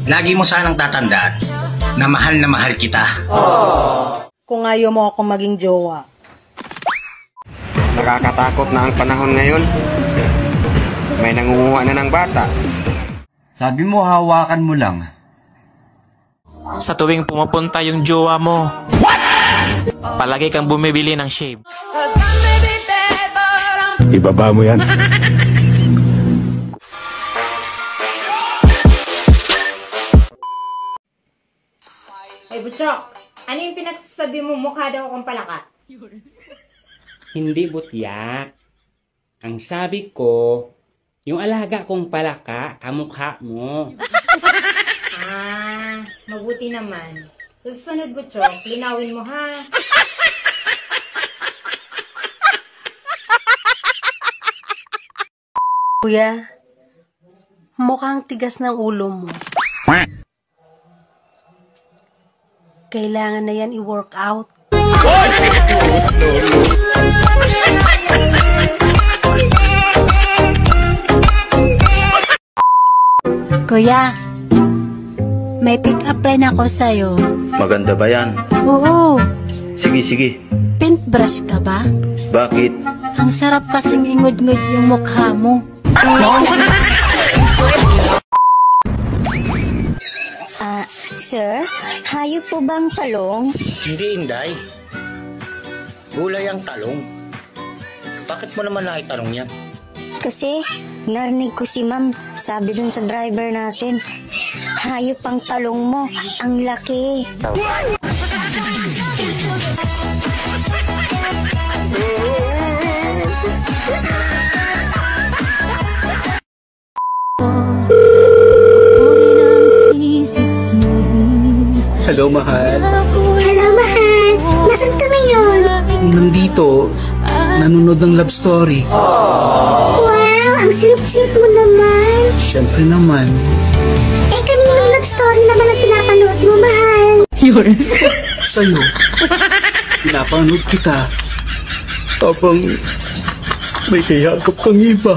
Lagi mo sanang tatandaan na mahal kita. Kung ayaw mo akong maging jowa. Nakakatakot na ang panahon ngayon. May nangunguha na ng bata. Sabi mo hawakan mo lang. Sa tuwing pumupunta yung jowa mo, palagi kang bumibili ng shave. Ibaba mo yan. Ay, Butchok, ano yung pinagsasabi mo mukha daw akong palaka? Hindi butyak. Ang sabi ko, yung alaga kong palaka, kamukha mo. Mabuti naman. Sa susunod, Butchok, linawin mo ha. Kuya, mukhang tigas ng ulo mo. Kailangan na yan i-work out. Kuya, may pick-up line ako sa'yo. Maganda ba yan? Oo. Sige, sige. Paintbrush ka ba? Bakit? Ang sarap kasing ingod-ngod yung mukha mo. Sir, hayop po bang talong? Hindi, Inday. Gulay ang talong. Bakit mo naman nakitanong yan? Kasi narinig ko si ma'am, sabi dun sa driver natin, hayop ang talong mo, ang laki. Hello, mahal. Hello, mahal. Nasaan ka ngayon? Nandito, nanonood ng love story. Wow, ang sweet-sweet mo naman. Siyempre naman. Eh, kaninong love story naman ang pinapanood mo, mahal? Sa'yo. Pinapanood kita. Habang may kayakap kang iba.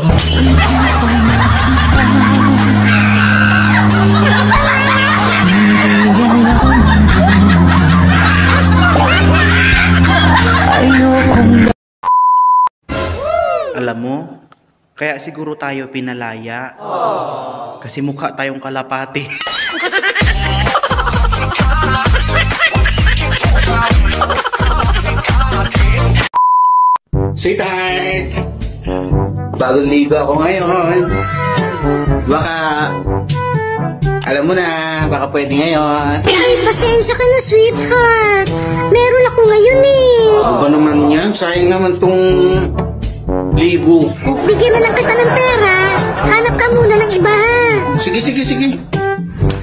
Alam mo, kaya siguro tayo pinalaya. Kasi mukha tayong kalapati. Sweetheart! Bagong ligo ako ngayon. Baka, alam mo na, baka pwede ngayon. Ay, pasensya ka na, sweetheart. Meron ako ngayon eh. Ano ba naman yan? Sayang naman tong ligo. Bigyan na lang kita ng pera. Hanap ka muna ng iba ha. Sige, sige, sige.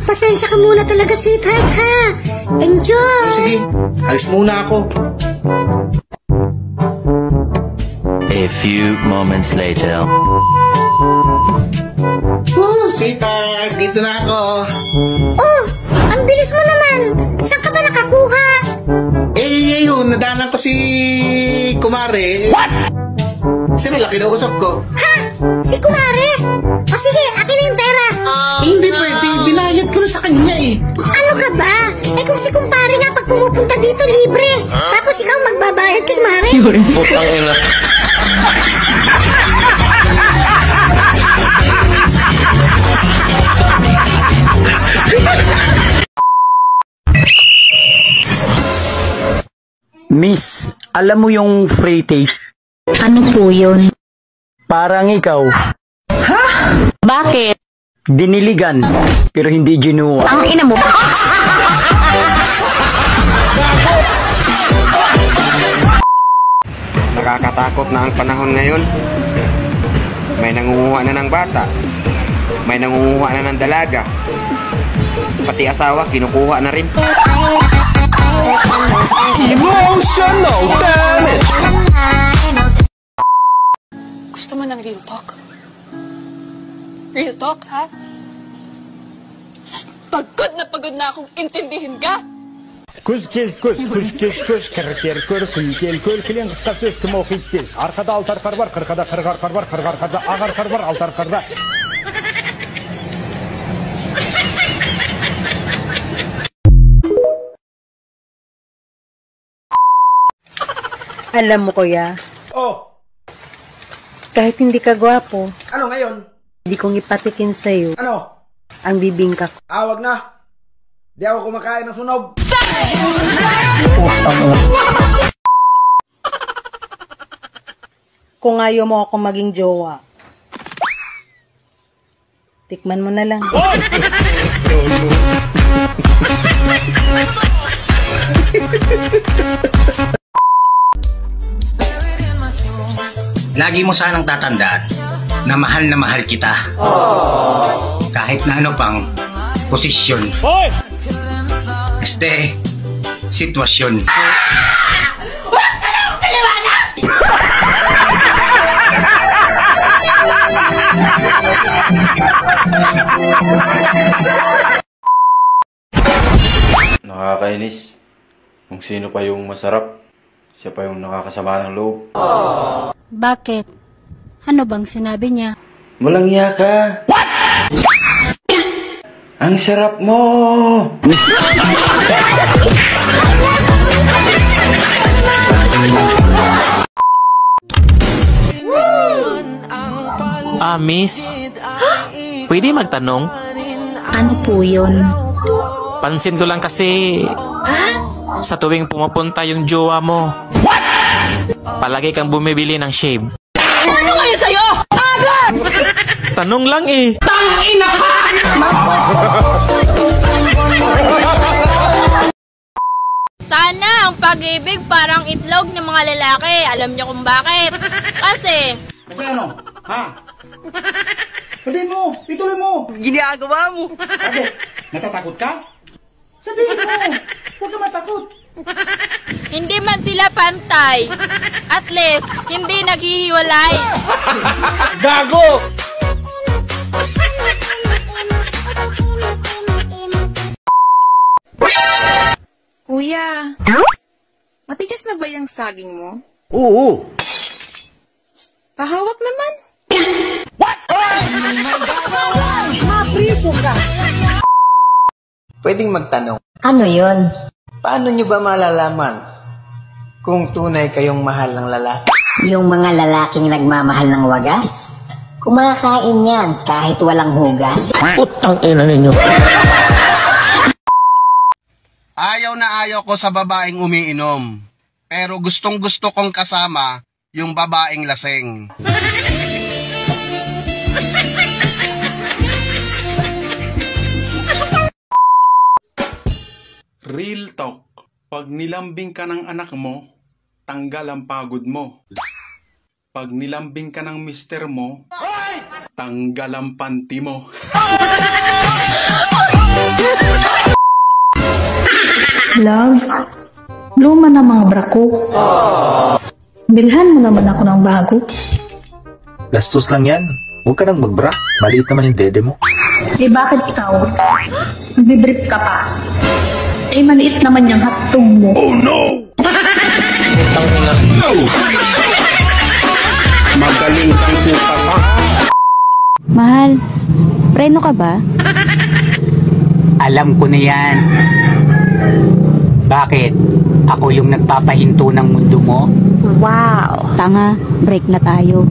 Pasensya ka muna talaga, sweetheart ha. Enjoy! Sige, alis muna ako. A few moments later. Oh, sweetheart, dito na ako. Oh, ang bilis mo naman. Saan ka ba nakakuha? Eh, yun, nadanan ko si Kumare. What? Sino laki na usap ko? Ha? Si Kumare? O sige, akin na yung pera. Hindi pwede, binayad ko na sa kanya eh. Ano ka ba? Eh kung si Kumpare nga pag pumupunta dito libre. Tapos ikaw magbabayad kay Kumare. Putang ina. Miss, alam mo yung free taste? Ano po yun? Parang ikaw. Ha? Bakit? Diniligan, pero hindi ginuwa. Ang ina mo. Nakakatakot na ang panahon ngayon. May nangunguha na ng bata. May nangunguha na ng dalaga. Pati asawa, kinukuha na rin. Emotional damage! Gusto mo ng real talk? Real talk, ha? Pagod na akong intindihin ka! Kuş kez kuş, kuş kez kuş, kırk yer kör, kül kel köl, kilen kıskası eskimi okuyup kez. Arkada altar kar var, kırkada kırgar kar var, kırgar karda ağar kar var, altar karda. Alam mo, kuya, Oh, kahit hindi ka gwapo, ano ngayon? hindi kong ipatikin sa'yo Ano? ang bibingka ko. Wag na. Di ako kumakain ng sunog. Kung ayaw mo ako maging jowa, tikman mo na lang. Lagi mo sanang tatandaan na mahal kita. Kahit na ano pang posisyon. Sitwasyon. Nakakainis. Kung sino pa yung masarap, siya pa yung nakakasama ng loob. Bakit? Ano bang sinabi niya? Walang iya ka. What? Ang sarap mo! Miss, pwede magtanong? Ano po yun? Pansin ko lang kasi sa tuwing pumupunta yung jowa mo, palagi kang bumibili ng shave. Ano ngayon sa'yo? Agad! Tanong lang eh. Tangina ka! Sana ang pag-ibig parang itlog ng mga lalaki. Alam niyo kung bakit? Kasi ano? Ha? Sabihin mo! Ituloy mo! ginagawa mo. Bakit? Natatakot ka? Sabihin mo! Huwag ka matakot! Hindi man sila pantay. At least, hindi naghihiwalay. Gago! Kuya, matigas na ba yung saging mo? Oo! Pahawak naman. Mapriso ka! Pwedeng magtanong, Ano yun? paano nyo ba malalaman kung tunay kayong mahal ng lalaki? Yung mga lalaking nagmamahal ng wagas? Kumakain yan kahit walang hugas. Putang ina ninyo. Ayaw na ayaw ko sa babaeng umiinom. Pero gustong gusto kong kasama yung babaeng laseng. Real talk. Pag nilambing ka ng anak mo, tanggal ang pagod mo. Pag nilambing ka ng mister mo, tanggal ang panty mo. Love, luma na mga bra ko. Bilhan mo naman ako ng bago. Gastos lang yan. Huwag ka nang magbra. Maliit naman yung dede mo. Eh bakit ikaw? Nagbibrip ka pa. Eh maliit naman yung hatong mo. Oh no! Magaling sipo ka pa. Mahal, preno ka ba? Alam ko na yan. Bakit? Ako yung nagpapahinto ng mundo mo? Wow! Tanga, break na tayo.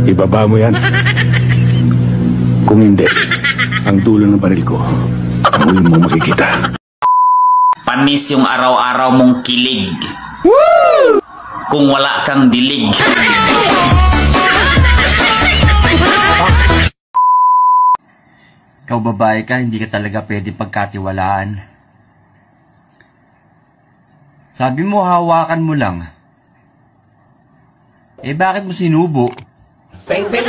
Ibaba mo yan. Kung hindi, ang dulo ng baril ko, ang huli mo makikita. Panis yung araw-araw mong kilig. Woo! Kung wala kang dilig. Ikaw babae ka, hindi ka talaga pwede pagkatiwalaan. Sabi mo hawakan mo lang. Eh bakit mo sinubo? Bang, bang.